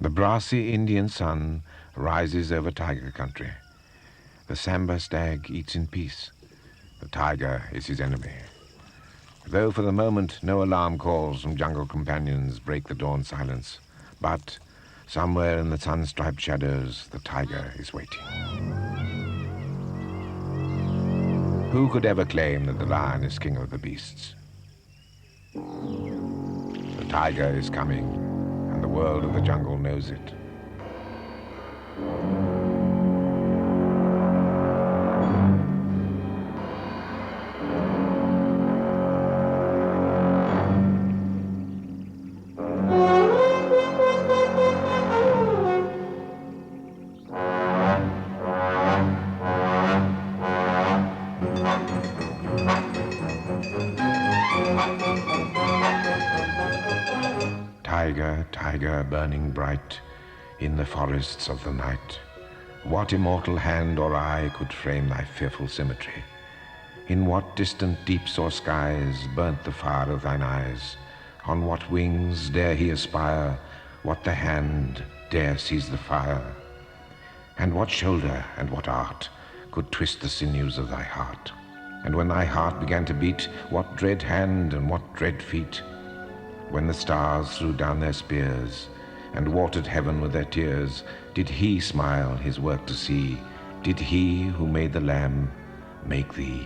The brassy Indian sun rises over tiger country. The sambar stag eats in peace. The tiger is his enemy. Though for the moment no alarm calls from jungle companions break the dawn silence, but somewhere in the sun-striped shadows, the tiger is waiting. Who could ever claim that the lion is king of the beasts? The tiger is coming, and the world of the jungle knows it. Tiger, tiger, burning bright in the forests of the night, what immortal hand or eye could frame thy fearful symmetry? In what distant deeps or skies burnt the fire of thine eyes? On what wings dare he aspire? What the hand dare seize the fire? And what shoulder and what art could twist the sinews of thy heart? And when thy heart began to beat, what dread hand and what dread feet? When the stars threw down their spears and watered heaven with their tears, did he smile his work to see? Did he who made the lamb make thee?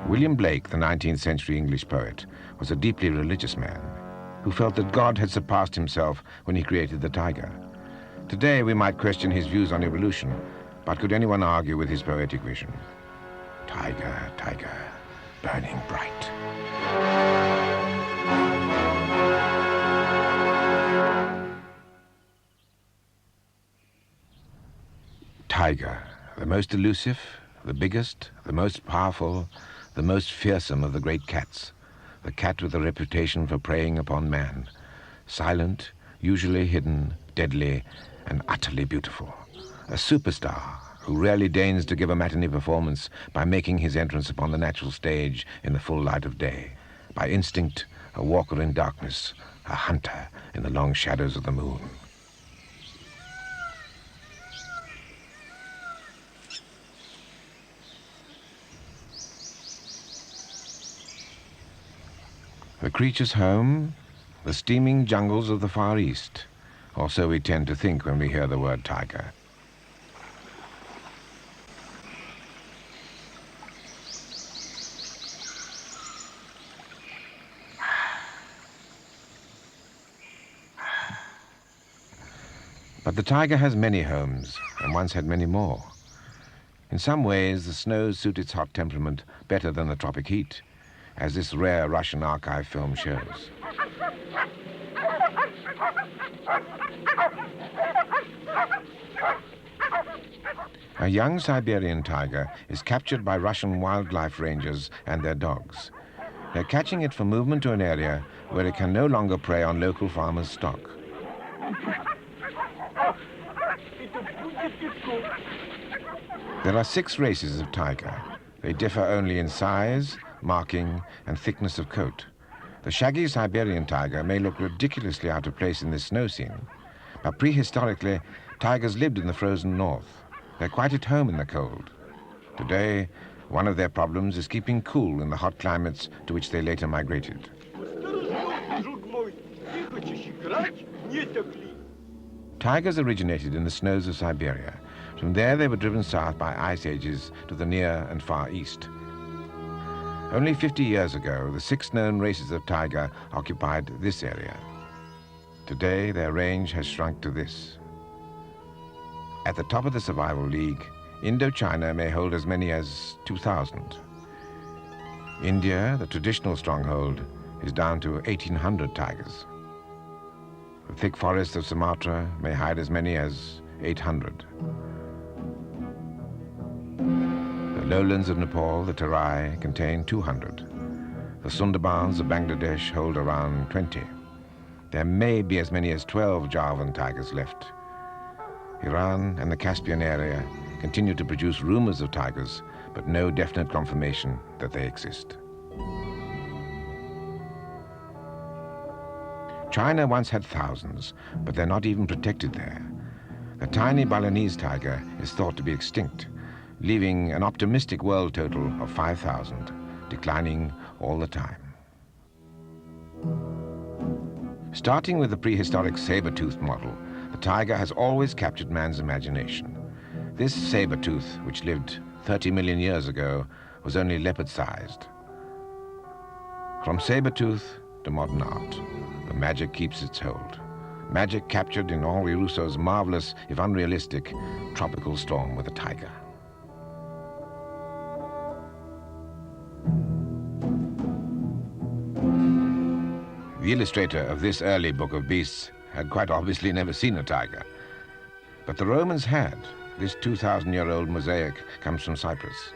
William Blake, the 19th century English poet, was a deeply religious man who felt that God had surpassed himself when he created the tiger. Today we might question his views on evolution, but could anyone argue with his poetic vision? Tiger, tiger, burning bright. Tiger, the most elusive, the biggest, the most powerful, the most fearsome of the great cats. The cat with a reputation for preying upon man. Silent, usually hidden, deadly, and utterly beautiful. A superstar who rarely deigns to give a matinee performance by making his entrance upon the natural stage in the full light of day. By instinct, a walker in darkness, a hunter in the long shadows of the moon. The creature's home, the steaming jungles of the Far East, or so we tend to think when we hear the word tiger. But the tiger has many homes, and once had many more. In some ways, the snows suit its hot temperament better than the tropic heat, as this rare Russian archive film shows. A young Siberian tiger is captured by Russian wildlife rangers and their dogs. They're catching it for movement to an area where it can no longer prey on local farmers' stock. There are 6 races of tiger. They differ only in size, marking, and thickness of coat. The shaggy Siberian tiger may look ridiculously out of place in this snow scene, but prehistorically, tigers lived in the frozen north. They're quite at home in the cold. Today, one of their problems is keeping cool in the hot climates to which they later migrated. Tigers originated in the snows of Siberia. From there, they were driven south by ice ages to the Near and Far East. Only 50 years ago, the 6 known races of tiger occupied this area. Today, their range has shrunk to this. At the top of the survival league, Indochina may hold as many as 2,000. India, the traditional stronghold, is down to 1,800 tigers. The thick forests of Sumatra may hide as many as 800. The lowlands of Nepal, the Terai, contain 200. The Sundarbans of Bangladesh hold around 20. There may be as many as 12 Javan tigers left. Iran and the Caspian area continue to produce rumors of tigers, but no definite confirmation that they exist. China once had thousands, but they're not even protected there. The tiny Balinese tiger is thought to be extinct, leaving an optimistic world total of 5,000, declining all the time. Starting with the prehistoric saber-toothed model, the tiger has always captured man's imagination. This saber-tooth, which lived 30 million years ago, was only leopard-sized. From saber-tooth to modern art, the magic keeps its hold. Magic captured in Henri Rousseau's marvelous, if unrealistic, tropical storm with a tiger. The illustrator of this early book of beasts had quite obviously never seen a tiger. But the Romans had. This 2,000-year-old mosaic comes from Cyprus.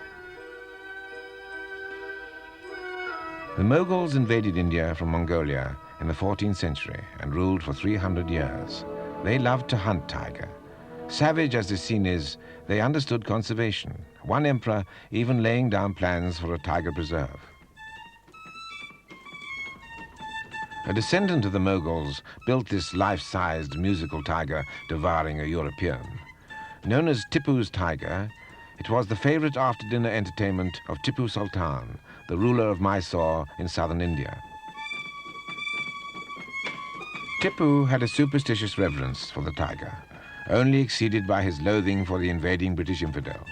The Mughals invaded India from Mongolia in the 14th century and ruled for 300 years. They loved to hunt tiger. Savage as this scene is, they understood conservation, one emperor even laying down plans for a tiger preserve. A descendant of the Mughals built this life-sized musical tiger devouring a European. Known as Tipu's tiger, it was the favorite after-dinner entertainment of Tipu Sultan, the ruler of Mysore in southern India. Tipu had a superstitious reverence for the tiger, only exceeded by his loathing for the invading British infidel.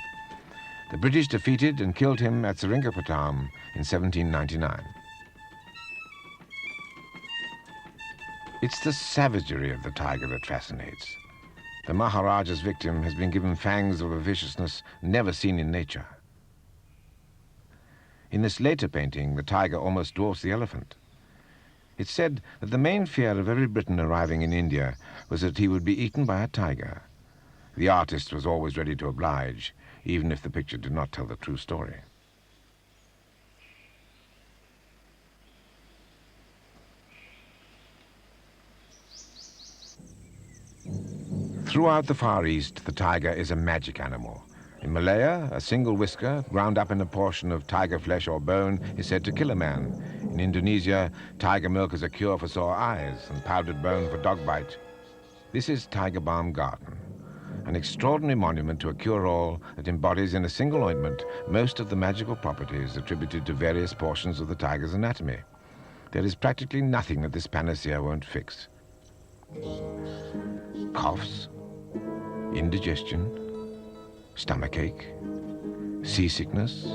The British defeated and killed him at Seringapatam in 1799. It's the savagery of the tiger that fascinates. The Maharaja's victim has been given fangs of a viciousness never seen in nature. In this later painting, the tiger almost dwarfs the elephant. It's said that the main fear of every Briton arriving in India was that he would be eaten by a tiger. The artist was always ready to oblige, even if the picture did not tell the true story. Throughout the Far East, the tiger is a magic animal. In Malaya, a single whisker ground up in a portion of tiger flesh or bone is said to kill a man. In Indonesia, tiger milk is a cure for sore eyes and powdered bone for dog bite. This is Tiger Balm Garden, an extraordinary monument to a cure-all that embodies in a single ointment most of the magical properties attributed to various portions of the tiger's anatomy. There is practically nothing that this panacea won't fix. Coughs, indigestion, stomachache, seasickness,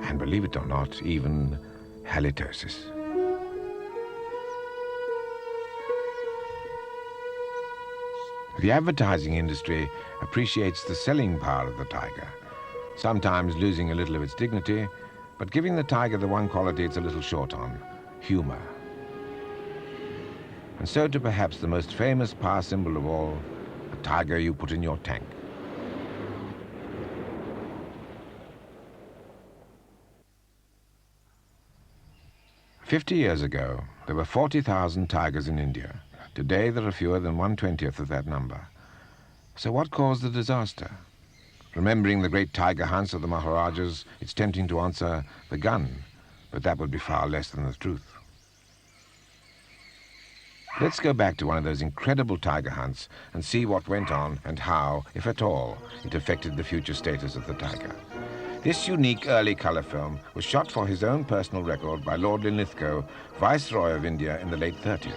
and believe it or not, even halitosis. The advertising industry appreciates the selling power of the tiger, sometimes losing a little of its dignity, but giving the tiger the one quality it's a little short on, humor. And so to perhaps the most famous power symbol of all, a tiger you put in your tank. "50 years ago, there were 40,000 tigers in India. Today, there are fewer than 1/20th of that number. So what caused the disaster? Remembering the great tiger hunts of the Maharajas, it's tempting to answer the gun, but that would be far less than the truth. Let's go back to one of those incredible tiger hunts and see what went on and how, if at all, it affected the future status of the tiger. This unique early colour film was shot for his own personal record by Lord Linlithgow, Viceroy of India in the late 30s.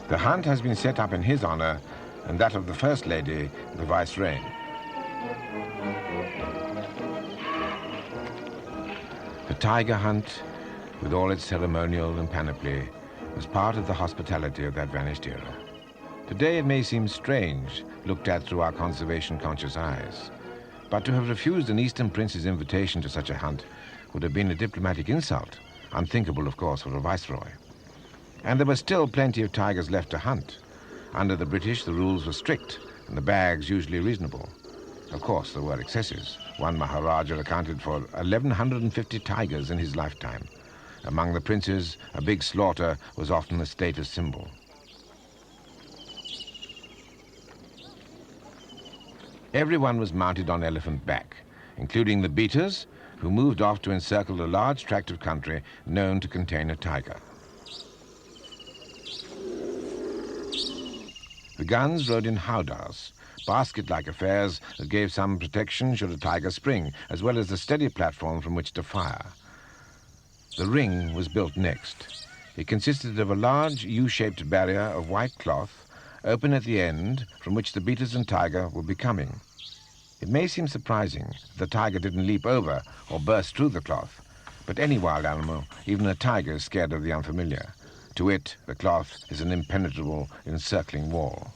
The hunt has been set up in his honour and that of the First Lady, the Vicereine. The tiger hunt, with all its ceremonial and panoply, was part of the hospitality of that vanished era. Today it may seem strange, looked at through our conservation-conscious eyes, but to have refused an Eastern prince's invitation to such a hunt would have been a diplomatic insult, unthinkable, of course, for a viceroy. And there were still plenty of tigers left to hunt. Under the British, the rules were strict, and the bags usually reasonable. Of course, there were excesses. One Maharaja accounted for 1,150 tigers in his lifetime. Among the princes, a big slaughter was often a status symbol. Everyone was mounted on elephant back, including the beaters, who moved off to encircle a large tract of country known to contain a tiger. The guns rode in howdahs, basket-like affairs that gave some protection should a tiger spring, as well as a steady platform from which to fire. The ring was built next. It consisted of a large U-shaped barrier of white cloth, open at the end, from which the beaters and tiger would be coming. It may seem surprising that the tiger didn't leap over or burst through the cloth, but any wild animal, even a tiger, is scared of the unfamiliar. To it, the cloth is an impenetrable, encircling wall.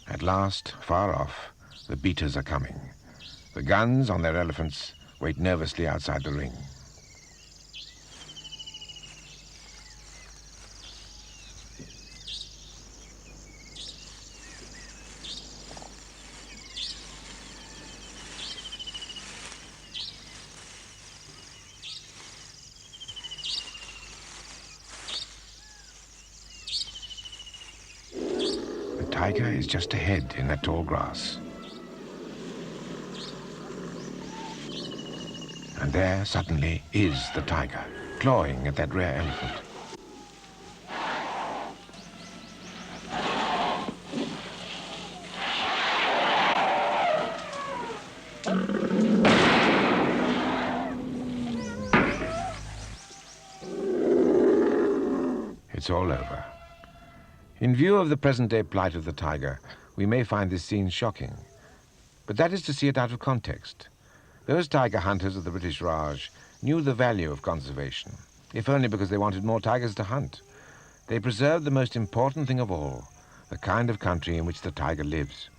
At last, far off, the beaters are coming. The guns on their elephants wait nervously outside the ring. The tiger is just ahead in that tall grass. And there, suddenly, is the tiger, clawing at that rare elephant. It's all over. In view of the present-day plight of the tiger, we may find this scene shocking. But that is to see it out of context. Those tiger hunters of the British Raj knew the value of conservation, if only because they wanted more tigers to hunt. They preserved the most important thing of all, the kind of country in which the tiger lives.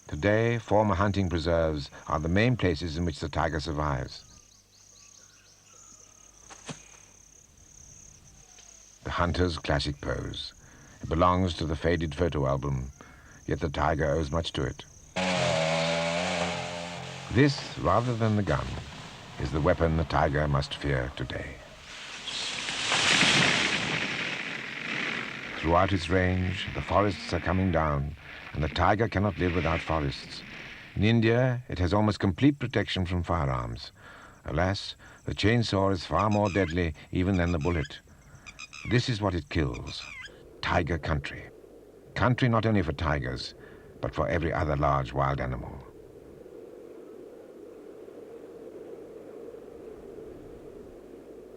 Today, former hunting preserves are the main places in which the tiger survives. The hunter's classic pose. It belongs to the faded photo album, yet the tiger owes much to it. This, rather than the gun, is the weapon the tiger must fear today. Throughout its range, the forests are coming down, and the tiger cannot live without forests. In India, it has almost complete protection from firearms. Alas, the chainsaw is far more deadly even than the bullet. This is what it kills: tiger country. Country not only for tigers, but for every other large wild animal.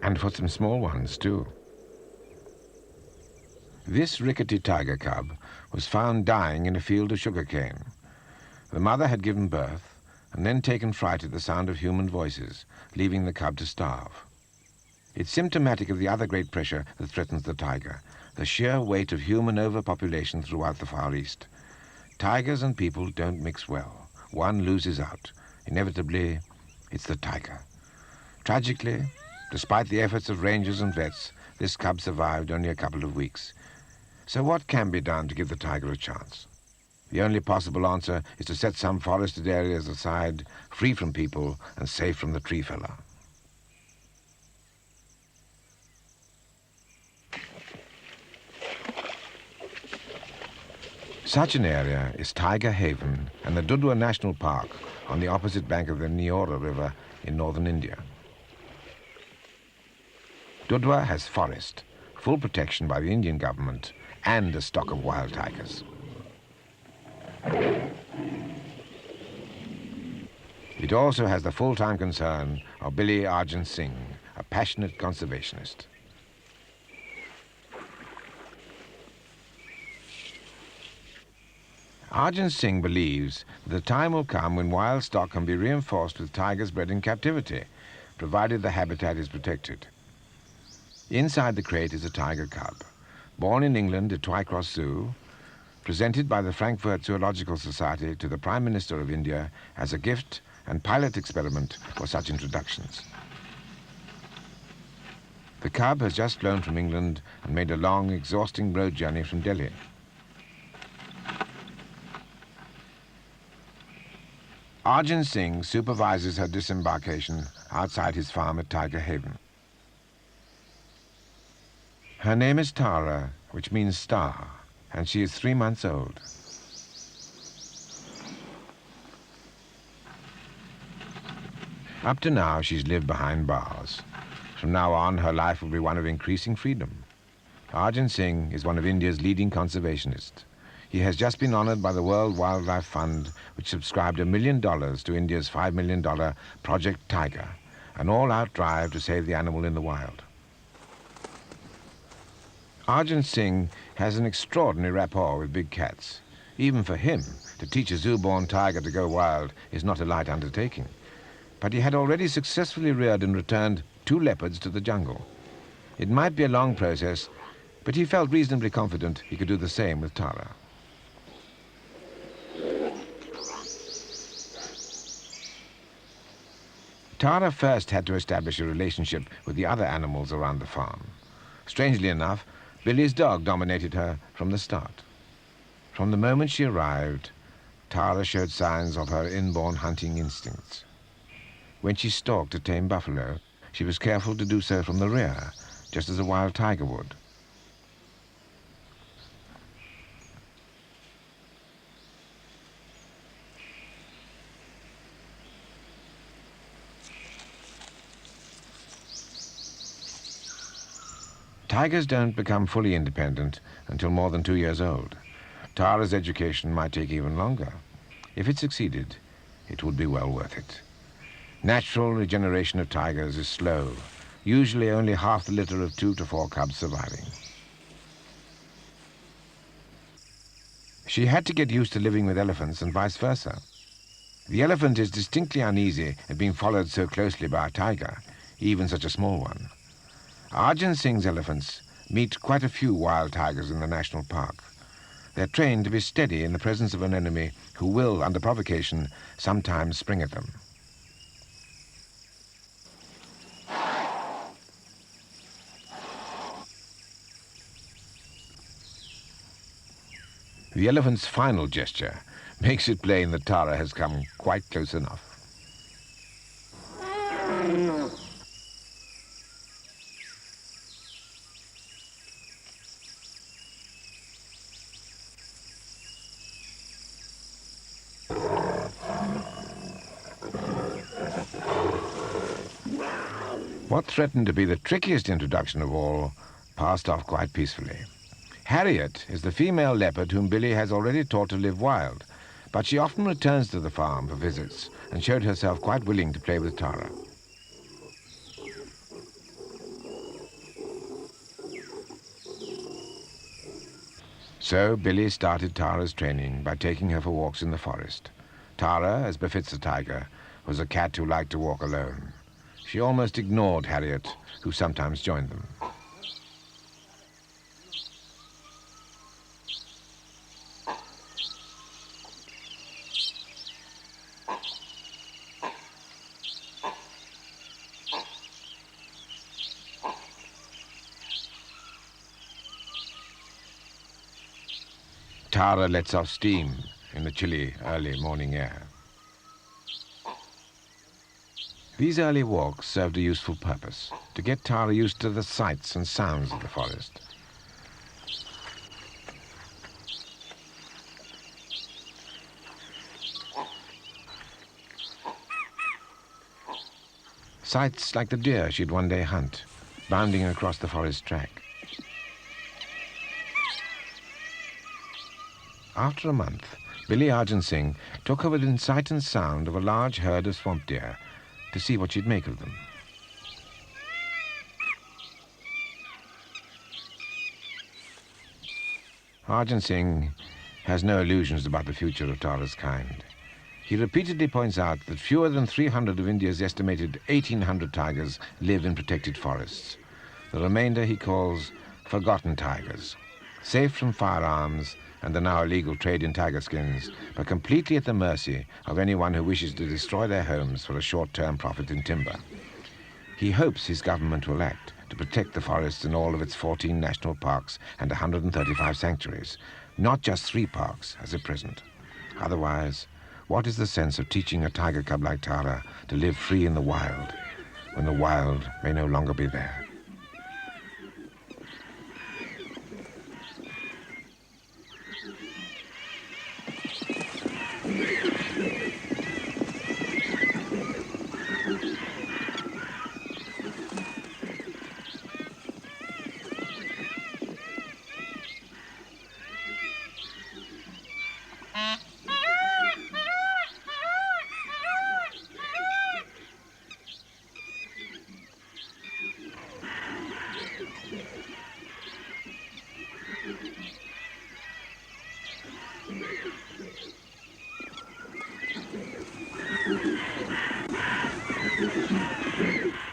And for some small ones, too. This rickety tiger cub was found dying in a field of sugarcane. The mother had given birth and then taken fright at the sound of human voices, leaving the cub to starve. It's symptomatic of the other great pressure that threatens the tiger, the sheer weight of human overpopulation throughout the Far East. Tigers and people don't mix well. One loses out. Inevitably, it's the tiger. Tragically, despite the efforts of rangers and vets, this cub survived only a couple of weeks. So what can be done to give the tiger a chance? The only possible answer is to set some forested areas aside, free from people and safe from the tree feller. Such an area is Tiger Haven and the Dudwa National Park on the opposite bank of the Neora River in northern India. Dudwa has forest, full protection by the Indian government, and a stock of wild tigers. It also has the full-time concern of Billy Arjun Singh, a passionate conservationist. Arjun Singh believes that the time will come when wild stock can be reinforced with tigers bred in captivity, provided the habitat is protected. Inside the crate is a tiger cub, born in England at Twycross Zoo, presented by the Frankfurt Zoological Society to the Prime Minister of India as a gift and pilot experiment for such introductions. The cub has just flown from England and made a long, exhausting road journey from Delhi. Arjun Singh supervises her disembarkation outside his farm at Tiger Haven. Her name is Tara, which means star, and she is 3 months old. Up to now, she's lived behind bars. From now on, her life will be one of increasing freedom. Arjun Singh is one of India's leading conservationists. He has just been honored by the World Wildlife Fund, which subscribed $1 million to India's $5 million Project Tiger, an all-out drive to save the animal in the wild. Arjun Singh has an extraordinary rapport with big cats. Even for him, to teach a zoo-born tiger to go wild is not a light undertaking. But he had already successfully reared and returned 2 leopards to the jungle. It might be a long process, but he felt reasonably confident he could do the same with Tara. Tara first had to establish a relationship with the other animals around the farm. Strangely enough, Billy's dog dominated her from the start. From the moment she arrived, Tara showed signs of her inborn hunting instincts. When she stalked a tame buffalo, she was careful to do so from the rear, just as a wild tiger would. Tigers don't become fully independent until more than 2 years old. Tara's education might take even longer. If it succeeded, it would be well worth it. Natural regeneration of tigers is slow, usually only half the litter of 2 to 4 cubs surviving. She had to get used to living with elephants and vice versa. The elephant is distinctly uneasy at being followed so closely by a tiger, even such a small one. Arjun Singh's elephants meet quite a few wild tigers in the national park. They're trained to be steady in the presence of an enemy who will, under provocation, sometimes spring at them. The elephant's final gesture makes it plain that Tara has come quite close enough. What threatened to be the trickiest introduction of all passed off quite peacefully. Harriet is the female leopard whom Billy has already taught to live wild, but she often returns to the farm for visits and showed herself quite willing to play with Tara. So Billy started Tara's training by taking her for walks in the forest. Tara, as befits a tiger, was a cat who liked to walk alone. She almost ignored Harriet, who sometimes joined them. Tara lets off steam in the chilly, early morning air. These early walks served a useful purpose, to get Tara used to the sights and sounds of the forest. Sights like the deer she'd one day hunt, bounding across the forest track. After a month, Billy Arjun Singh took her within sight and sound of a large herd of swamp deer to see what she'd make of them. Arjun Singh has no illusions about the future of Tara's kind. He repeatedly points out that fewer than 300 of India's estimated 1,800 tigers live in protected forests. The remainder he calls forgotten tigers, safe from firearms and the now illegal trade in tiger skins, but completely at the mercy of anyone who wishes to destroy their homes for a short-term profit in timber. He hopes his government will act to protect the forests in all of its 14 national parks and 135 sanctuaries, not just 3 parks as at present. Otherwise, what is the sense of teaching a tiger cub like Tara to live free in the wild, when the wild may no longer be there?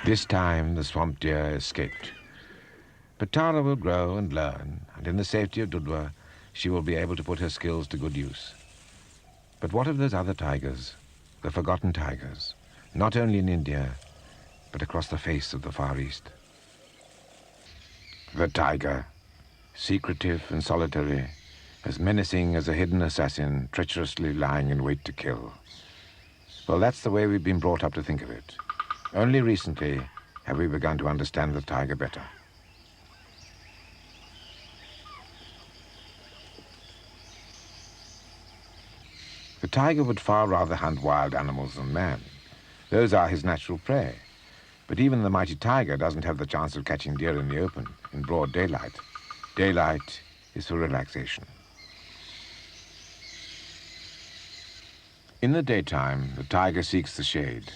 This time, the swamp deer escaped. But Tara will grow and learn, and in the safety of Dudwa, she will be able to put her skills to good use. But what of those other tigers, the forgotten tigers, not only in India, but across the face of the Far East? The tiger, secretive and solitary, as menacing as a hidden assassin treacherously lying in wait to kill. Well, that's the way we've been brought up to think of it. Only recently have we begun to understand the tiger better. The tiger would far rather hunt wild animals than man. Those are his natural prey. But even the mighty tiger doesn't have the chance of catching deer in the open, in broad daylight. Daylight is for relaxation. In the daytime, the tiger seeks the shade.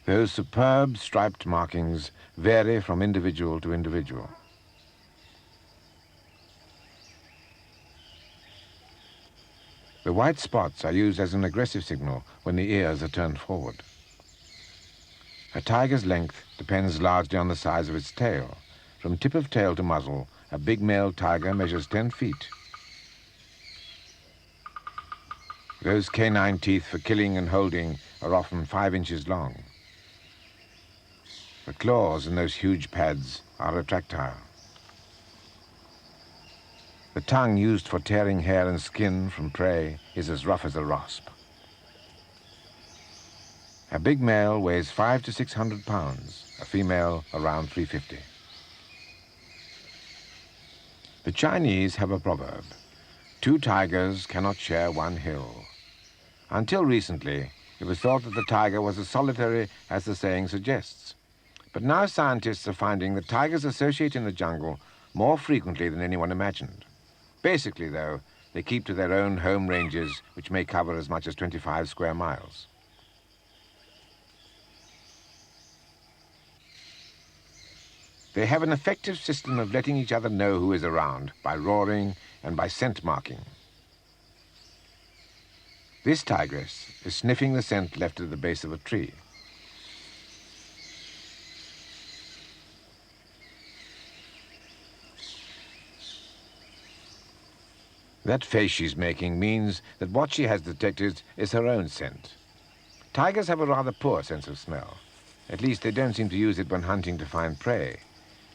Those superb striped markings vary from individual to individual. The white spots are used as an aggressive signal when the ears are turned forward. A tiger's length depends largely on the size of its tail. From tip of tail to muzzle, a big male tiger measures 10 feet. Those canine teeth for killing and holding are often 5 inches long. The claws in those huge pads are retractile. The tongue used for tearing hair and skin from prey is as rough as a rasp. A big male weighs 500 to 600 pounds, a female around 350. The Chinese have a proverb: 2 tigers cannot share one hill. Until recently, it was thought that the tiger was as solitary as the saying suggests. But now scientists are finding that tigers associate in the jungle more frequently than anyone imagined. Basically, though, they keep to their own home ranges, which may cover as much as 25 square miles. They have an effective system of letting each other know who is around by roaring and by scent marking. This tigress is sniffing the scent left at the base of a tree. That face she's making means that what she has detected is her own scent. Tigers have a rather poor sense of smell. At least they don't seem to use it when hunting to find prey.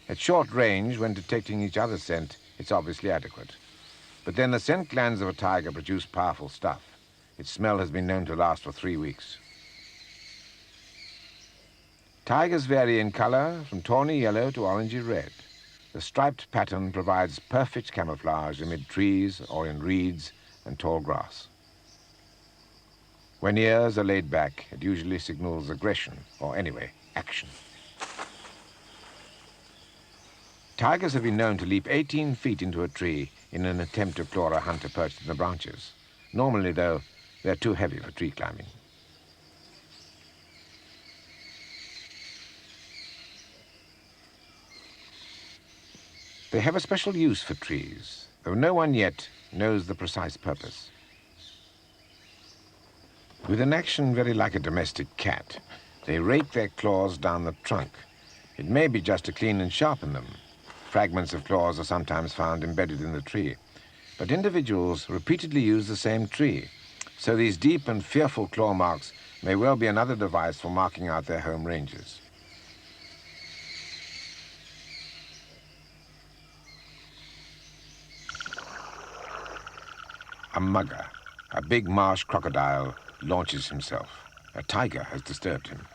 At short range, when detecting each other's scent, it's obviously adequate. But then the scent glands of a tiger produce powerful stuff. Its smell has been known to last for 3 weeks. Tigers vary in color from tawny yellow to orangey red. The striped pattern provides perfect camouflage amid trees or in reeds and tall grass. When ears are laid back, it usually signals aggression, or anyway, action. Tigers have been known to leap 18 feet into a tree in an attempt to claw a hunter perched in the branches. Normally, though, they're too heavy for tree climbing. They have a special use for trees, though no one yet knows the precise purpose. With an action very like a domestic cat, they rake their claws down the trunk. It may be just to clean and sharpen them. Fragments of claws are sometimes found embedded in the tree. But individuals repeatedly use the same tree, so these deep and fearful claw marks may well be another device for marking out their home ranges. A mugger, a big marsh crocodile, launches himself. A tiger has disturbed him.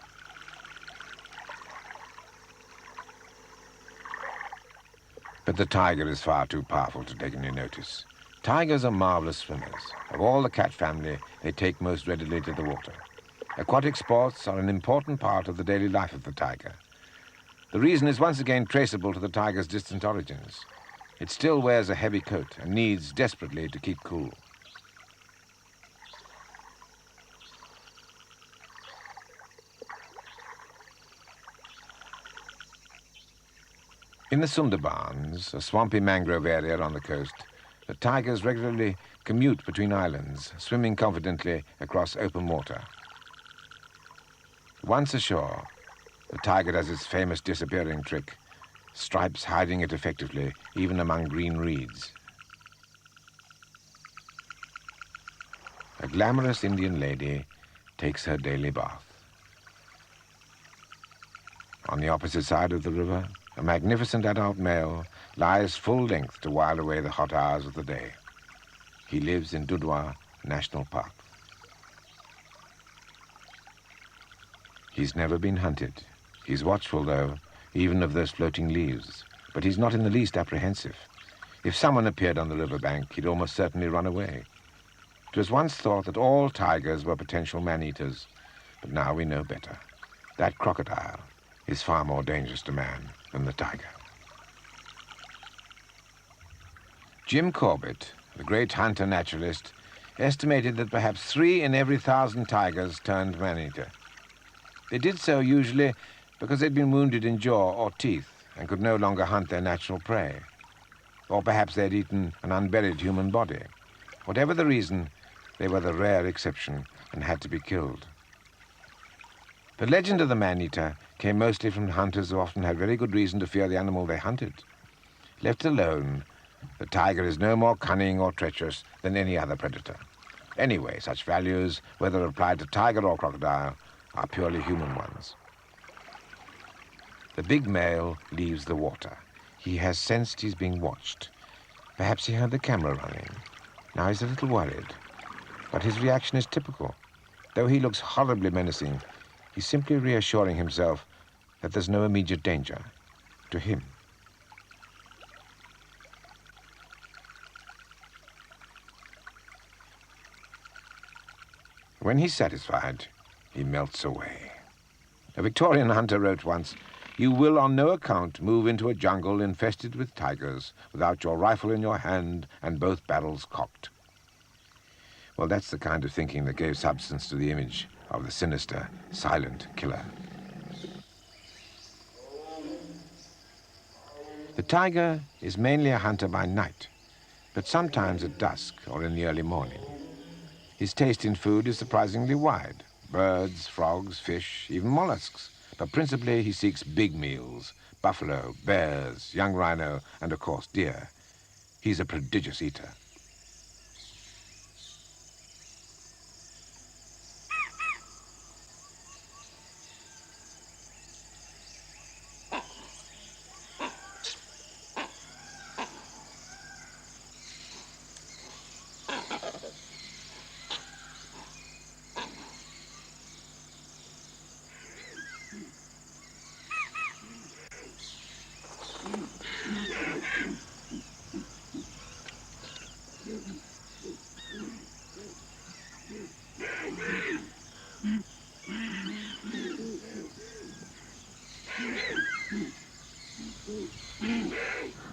But the tiger is far too powerful to take any notice. Tigers are marvelous swimmers. Of all the cat family, they take most readily to the water. Aquatic sports are an important part of the daily life of the tiger. The reason is once again traceable to the tiger's distant origins. It still wears a heavy coat and needs desperately to keep cool. In the Sundarbans, a swampy mangrove area on the coast, the tigers regularly commute between islands, swimming confidently across open water. Once ashore, The tiger does its famous disappearing trick, stripes hiding it effectively, even among green reeds. A glamorous Indian lady takes her daily bath. On the opposite side of the river, a magnificent adult male lies full length to while away the hot hours of the day. He lives in Dudwa National Park. He's never been hunted. He's watchful, though, even of those floating leaves, but he's not in the least apprehensive. If someone appeared on the riverbank, he'd almost certainly run away. It was once thought that all tigers were potential man-eaters, but now we know better. That crocodile is far more dangerous to man than the tiger. Jim Corbett, the great hunter-naturalist, estimated that perhaps 3 in every 1,000 tigers turned man-eater. They did so usually because they'd been wounded in jaw or teeth and could no longer hunt their natural prey. Or perhaps they'd eaten an unburied human body. Whatever the reason, they were the rare exception and had to be killed. The legend of the man-eater came mostly from hunters who often had very good reason to fear the animal they hunted. Left alone, the tiger is no more cunning or treacherous than any other predator. Anyway, such values, whether applied to tiger or crocodile, are purely human ones. The big male leaves the water. He has sensed he's being watched. Perhaps he heard the camera running. Now he's a little worried. But his reaction is typical. Though he looks horribly menacing, he's simply reassuring himself that there's no immediate danger to him. When he's satisfied, he melts away. A Victorian hunter wrote once, "You will on no account move into a jungle infested with tigers without your rifle in your hand and both barrels cocked." Well, that's the kind of thinking that gave substance to the image of the sinister, silent killer. The tiger is mainly a hunter by night, but sometimes at dusk or in the early morning. His taste in food is surprisingly wide. Birds, frogs, fish, even mollusks. But principally he seeks big meals, buffalo, bears, young rhino, and of course deer. He's a prodigious eater.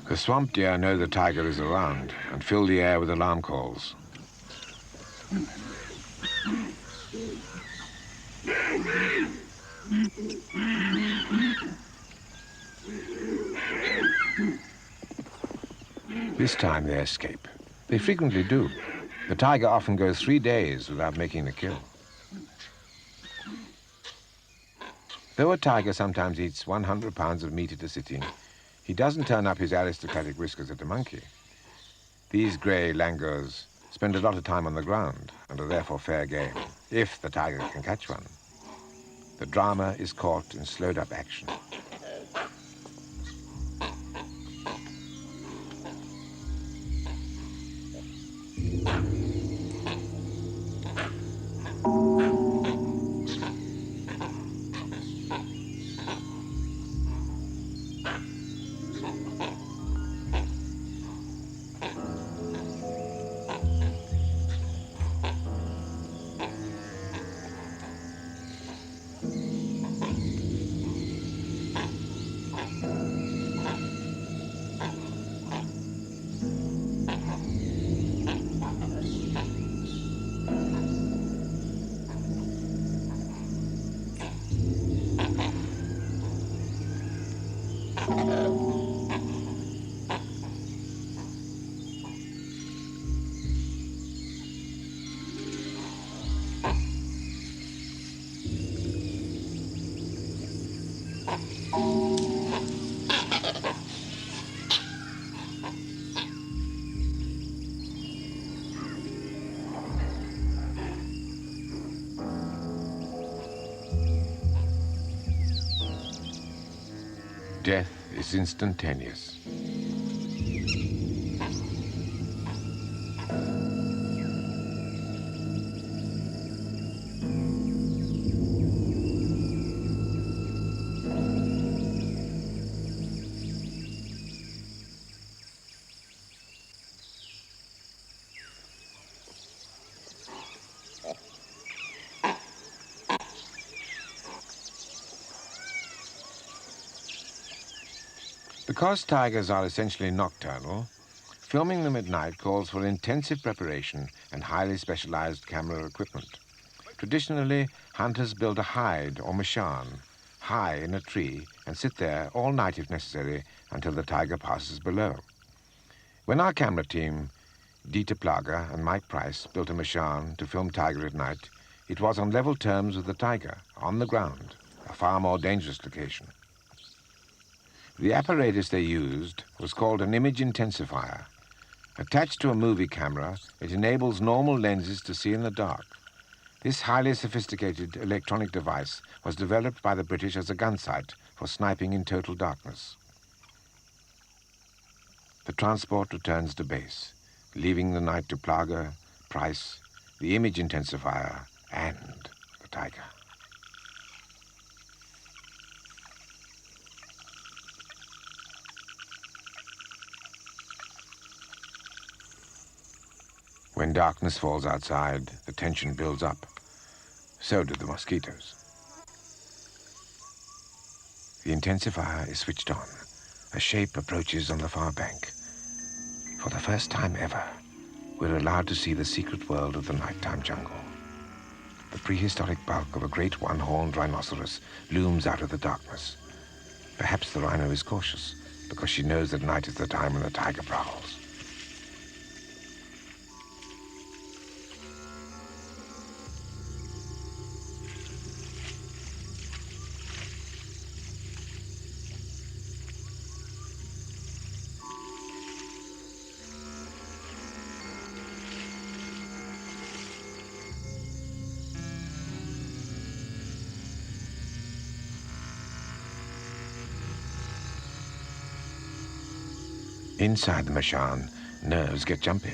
The swamp deer know the tiger is around and fill the air with alarm calls. This time they escape. They frequently do. The tiger often goes 3 days without making a kill. Though a tiger sometimes eats 100 pounds of meat at a sitting, he doesn't turn up his aristocratic whiskers at a monkey. These grey langurs spend a lot of time on the ground and are therefore fair game, if the tiger can catch one. The drama is caught in slowed-up action. Death is instantaneous. Because tigers are essentially nocturnal, filming them at night calls for intensive preparation and highly specialized camera equipment. Traditionally, hunters build a hide or mashan high in a tree and sit there all night if necessary until the tiger passes below. When our camera team, Dieter Plager and Mike Price, built a mashan to film tiger at night, it was on level terms with the tiger, on the ground, a far more dangerous location. The apparatus they used was called an image intensifier. Attached to a movie camera, it enables normal lenses to see in the dark. This highly sophisticated electronic device was developed by the British as a gun sight for sniping in total darkness. The transport returns to base, leaving the night to Plager, Price, the image intensifier, and the tiger. When darkness falls outside, the tension builds up. So do the mosquitoes. The intensifier is switched on. A shape approaches on the far bank. For the first time ever, we're allowed to see the secret world of the nighttime jungle. The prehistoric bulk of a great one-horned rhinoceros looms out of the darkness. Perhaps the rhino is cautious, because she knows that night is the time when the tiger prowls. Inside the mashan, nerves get jumpy.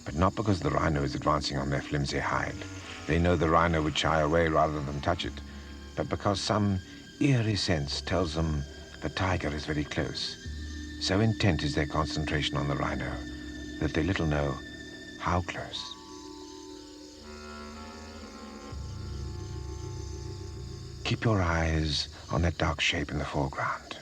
But not because the rhino is advancing on their flimsy hide. They know the rhino would shy away rather than touch it. But because some eerie sense tells them the tiger is very close. So intent is their concentration on the rhino that they little know how close. Keep your eyes on that dark shape in the foreground.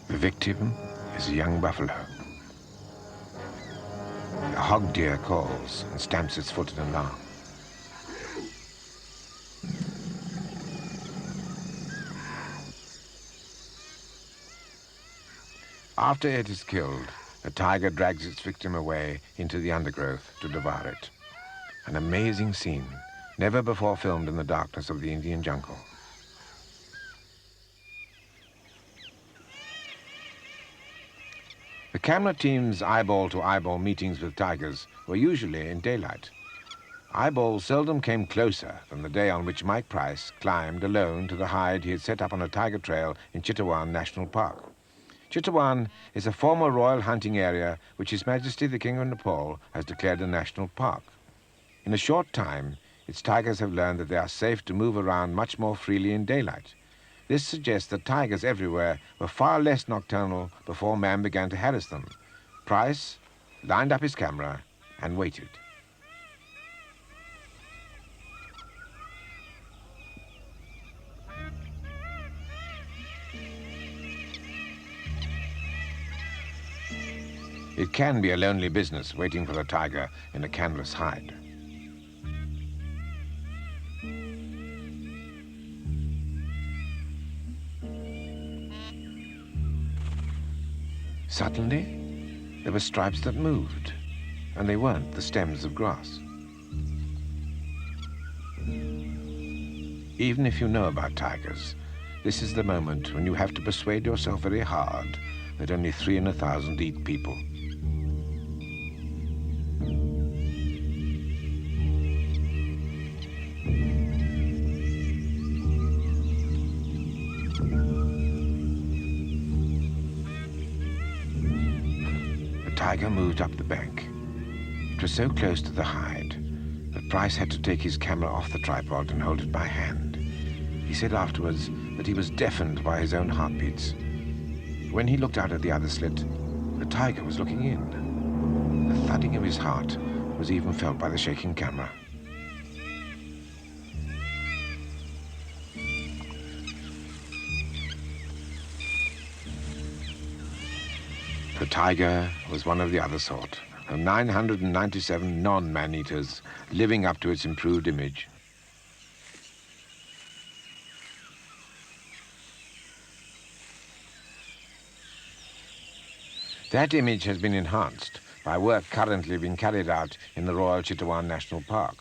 The victim is a young buffalo. A hog deer calls and stamps its foot in alarm. After it is killed, the tiger drags its victim away into the undergrowth to devour it. An amazing scene, never before filmed in the darkness of the Indian jungle. The camera team's eyeball-to-eyeball meetings with tigers were usually in daylight. Eyeballs seldom came closer than the day on which Mike Price climbed alone to the hide he had set up on a tiger trail in Chitwan National Park. Chitwan is a former royal hunting area which His Majesty the King of Nepal has declared a national park. In a short time, its tigers have learned that they are safe to move around much more freely in daylight. This suggests that tigers everywhere were far less nocturnal before man began to harass them. Price lined up his camera and waited. It can be a lonely business waiting for a tiger in a canvas hide. Suddenly, there were stripes that moved, and they weren't the stems of grass. Even if you know about tigers, this is the moment when you have to persuade yourself very hard that only 3 in 1,000 eat people. The tiger moved up the bank. It was so close to the hide that Price had to take his camera off the tripod and hold it by hand. He said afterwards that he was deafened by his own heartbeats. When he looked out at the other slit, the tiger was looking in. The thudding of his heart was even felt by the shaking camera. The tiger was one of the other sort, of 997 non-man-eaters living up to its improved image. That image has been enhanced by work currently being carried out in the Royal Chitwan National Park.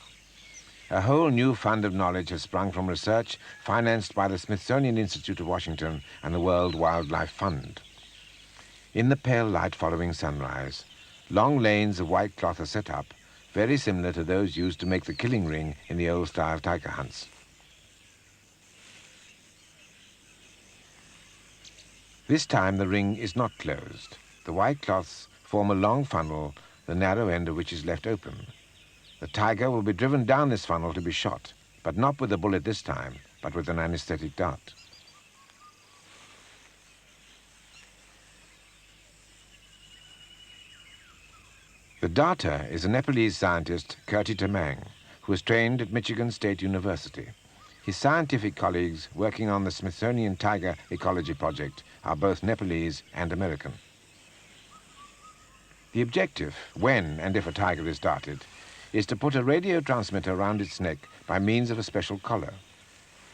A whole new fund of knowledge has sprung from research financed by the Smithsonian Institute of Washington and the World Wildlife Fund. In the pale light following sunrise, long lanes of white cloth are set up, very similar to those used to make the killing ring in the old-style tiger hunts. This time the ring is not closed. The white cloths form a long funnel, the narrow end of which is left open. The tiger will be driven down this funnel to be shot, but not with a bullet this time, but with an anesthetic dart. The darter is a Nepalese scientist, Kirti Tamang, who was trained at Michigan State University. His scientific colleagues working on the Smithsonian Tiger Ecology Project are both Nepalese and American. The objective, when and if a tiger is darted, is to put a radio transmitter around its neck by means of a special collar.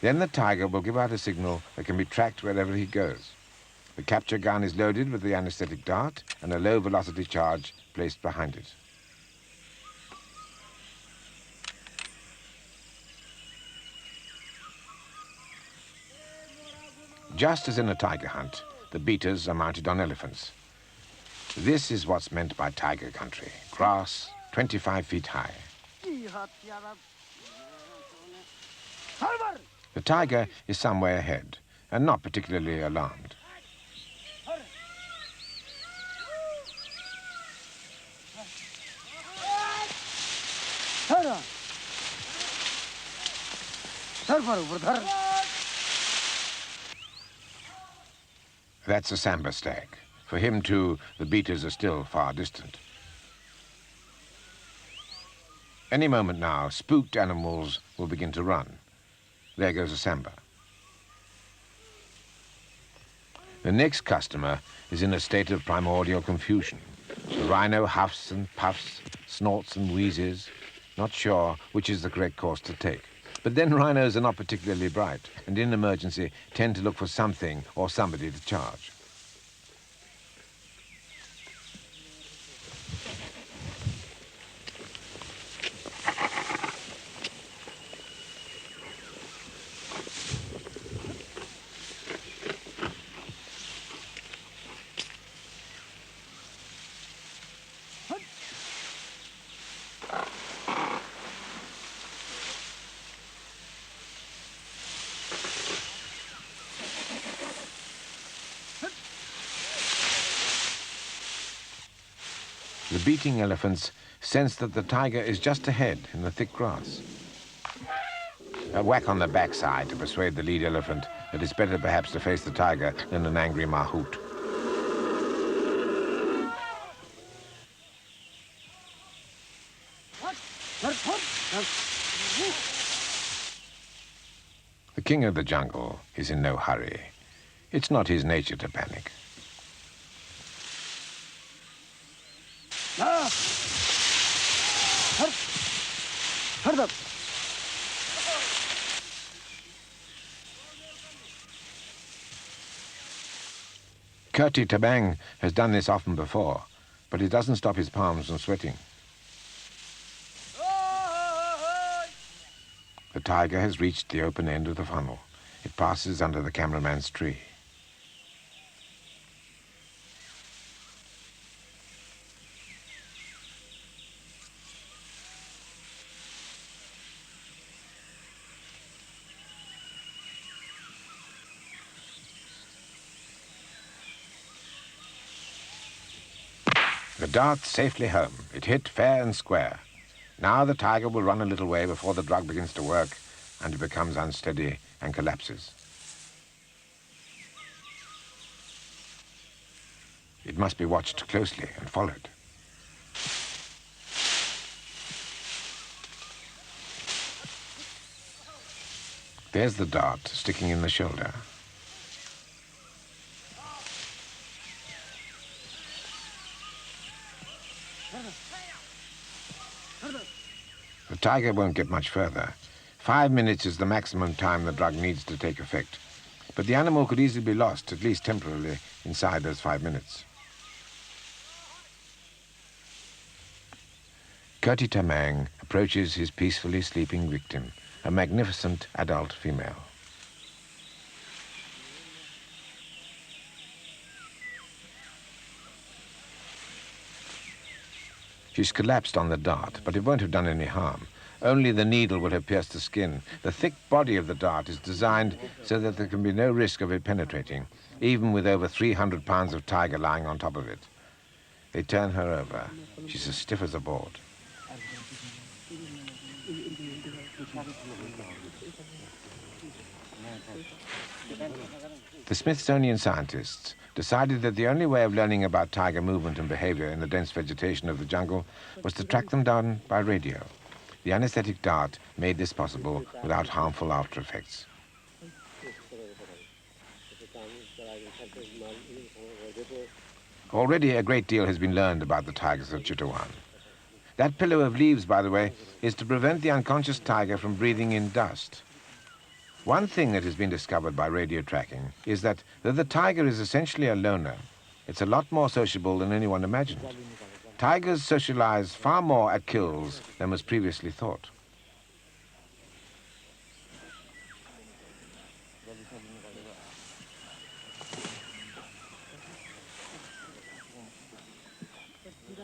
Then the tiger will give out a signal that can be tracked wherever he goes. The capture gun is loaded with the anesthetic dart and a low-velocity charge placed behind it. Just as in a tiger hunt, the beaters are mounted on elephants. This is what's meant by tiger country. Grass, 25 feet high. The tiger is some way ahead and not particularly alarmed. That's a Samba stag. For him, too, the beaters are still far distant. Any moment now, spooked animals will begin to run. There goes a Samba. The next customer is in a state of primordial confusion. The rhino huffs and puffs, snorts and wheezes, not sure which is the correct course to take. But then rhinos are not particularly bright, and in emergency tend to look for something or somebody to charge. The beating elephants sense that the tiger is just ahead in the thick grass. A whack on the backside to persuade the lead elephant that it's better perhaps to face the tiger than an angry mahout. The king of the jungle is in no hurry. It's not his nature to panic. Kurti Tabang has done this often before, but it doesn't stop his palms from sweating. The tiger has reached the open end of the funnel. It passes under the cameraman's tree. The dart safely home. It hit fair and square. Now the tiger will run a little way before the drug begins to work and it becomes unsteady and collapses. It must be watched closely and followed. There's the dart sticking in the shoulder. The tiger won't get much further. 5 minutes is the maximum time the drug needs to take effect. But the animal could easily be lost, at least temporarily, inside those 5 minutes. Kurti Tamang approaches his peacefully sleeping victim, a magnificent adult female. She's collapsed on the dart, but it won't have done any harm. Only the needle would have pierced the skin. The thick body of the dart is designed so that there can be no risk of it penetrating, even with over 300 pounds of tiger lying on top of it. They turn her over. She's as stiff as a board. The Smithsonian scientists decided that the only way of learning about tiger movement and behavior in the dense vegetation of the jungle was to track them down by radio. The anesthetic dart made this possible without harmful after effects. Already a great deal has been learned about the tigers of Chitwan. That pillow of leaves, by the way, is to prevent the unconscious tiger from breathing in dust. One thing that has been discovered by radio tracking is that though the tiger is essentially a loner, it's a lot more sociable than anyone imagined. Tigers socialize far more at kills than was previously thought.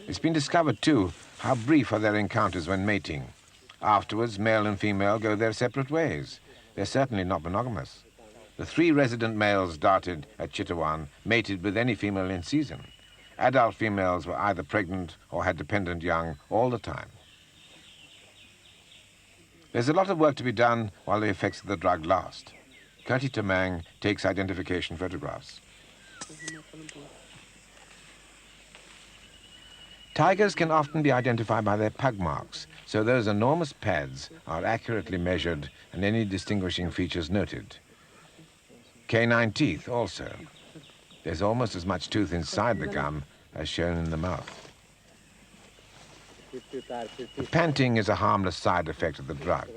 It's been discovered, too, how brief are their encounters when mating. Afterwards, male and female go their separate ways. They're certainly not monogamous. The 3 resident males darted at Chitwan mated with any female in season. Adult females were either pregnant or had dependent young all the time. There's a lot of work to be done while the effects of the drug last. Kurti Tamang takes identification photographs. Tigers can often be identified by their pug marks, so those enormous pads are accurately measured and any distinguishing features noted. Canine teeth also. There's almost as much tooth inside the gum as shown in the mouth. Panting is a harmless side effect of the drug.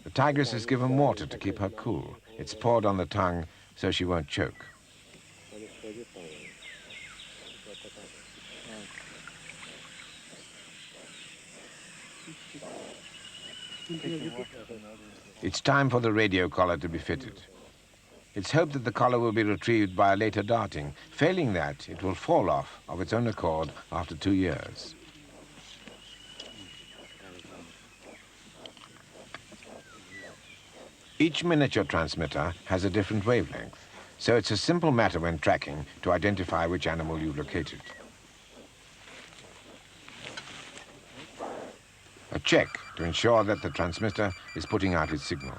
The tigress is given water to keep her cool. It's poured on the tongue so she won't choke. It's time for the radio collar to be fitted. It's hoped that the collar will be retrieved by a later darting. Failing that, it will fall off of its own accord after 2 years. Each miniature transmitter has a different wavelength, so it's a simple matter when tracking to identify which animal you've located. A check to ensure that the transmitter is putting out its signal.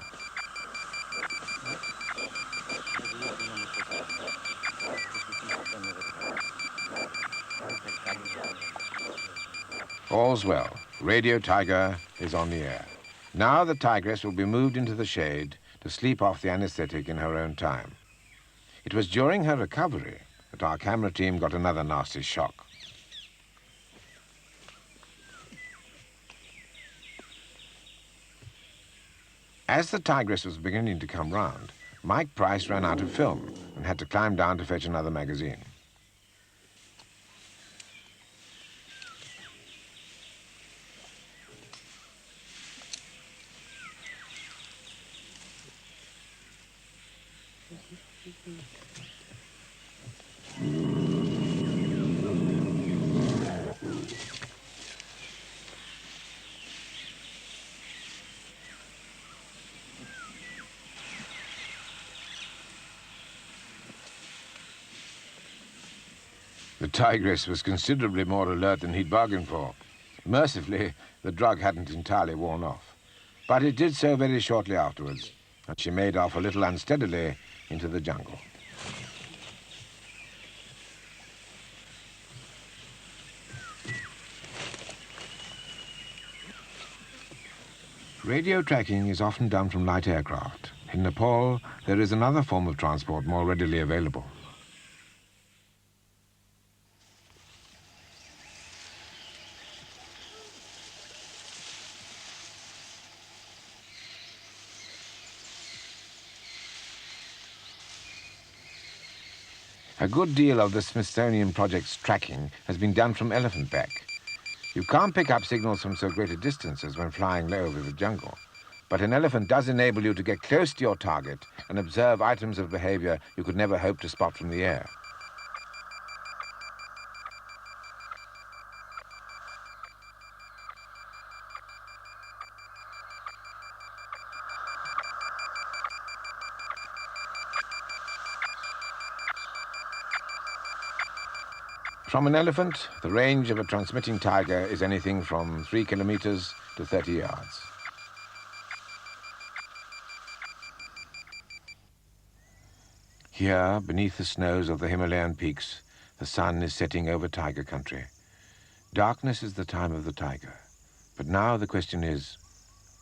All's well. Radio Tiger is on the air. Now the tigress will be moved into the shade to sleep off the anesthetic in her own time. It was during her recovery that our camera team got another nasty shock. As the tigress was beginning to come round, Mike Price ran out of film and had to climb down to fetch another magazine. The tigress was considerably more alert than he'd bargained for. Mercifully, the drug hadn't entirely worn off. But it did so very shortly afterwards, and she made off a little unsteadily into the jungle. Radio tracking is often done from light aircraft. In Nepal, there is another form of transport more readily available. A good deal of the Smithsonian Project's tracking has been done from elephant back. You can't pick up signals from so great a distance as when flying low over the jungle, but an elephant does enable you to get close to your target and observe items of behavior you could never hope to spot from the air. From an elephant, the range of a transmitting tiger is anything from 3 kilometers to 30 yards. Here, beneath the snows of the Himalayan peaks, the sun is setting over tiger country. Darkness is the time of the tiger. But now the question is,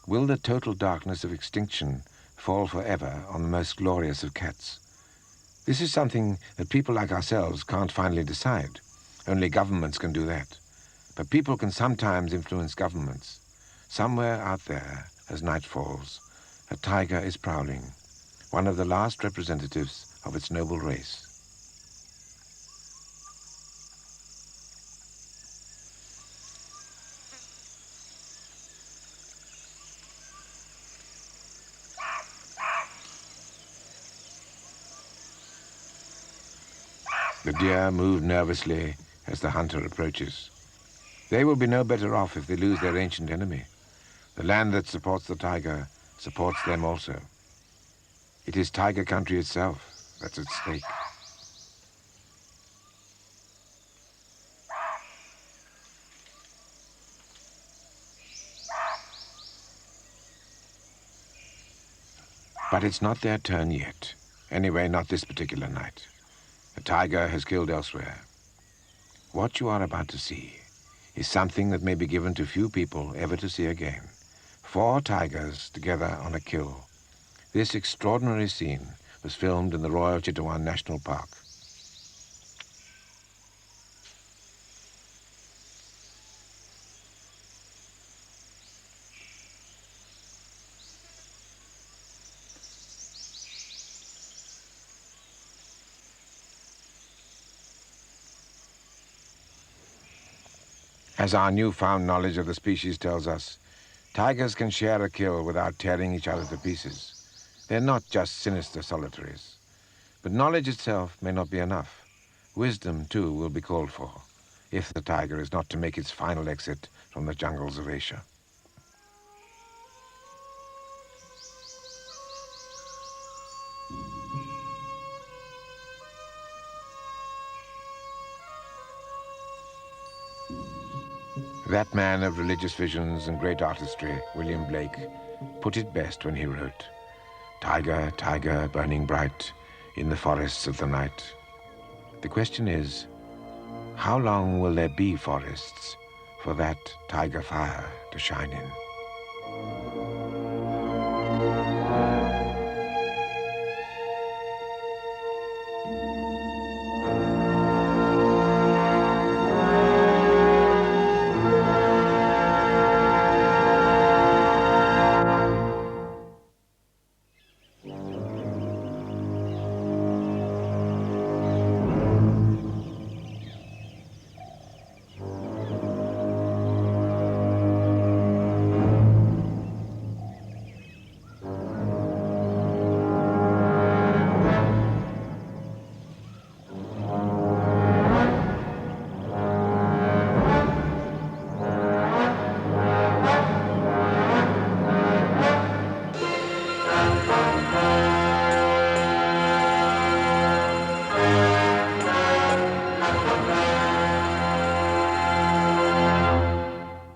will the total darkness of extinction fall forever on the most glorious of cats? This is something that people like ourselves can't finally decide. Only governments can do that. But people can sometimes influence governments. Somewhere out there, as night falls, a tiger is prowling, one of the last representatives of its noble race. The deer move nervously as the hunter approaches. They will be no better off if they lose their ancient enemy. The land that supports the tiger supports them also. It is tiger country itself that's at stake. But it's not their turn yet. Anyway, not this particular night. The tiger has killed elsewhere. What you are about to see is something that may be given to few people ever to see again. 4 tigers together on a kill. This extraordinary scene was filmed in the Royal Chitwan National Park. As our newfound knowledge of the species tells us, tigers can share a kill without tearing each other to pieces. They're not just sinister solitaries. But knowledge itself may not be enough. Wisdom, too, will be called for, if the tiger is not to make its final exit from the jungles of Asia. That man of religious visions and great artistry, William Blake, put it best when he wrote, "Tiger, tiger, burning bright in the forests of the night." The question is, how long will there be forests for that tiger fire to shine in?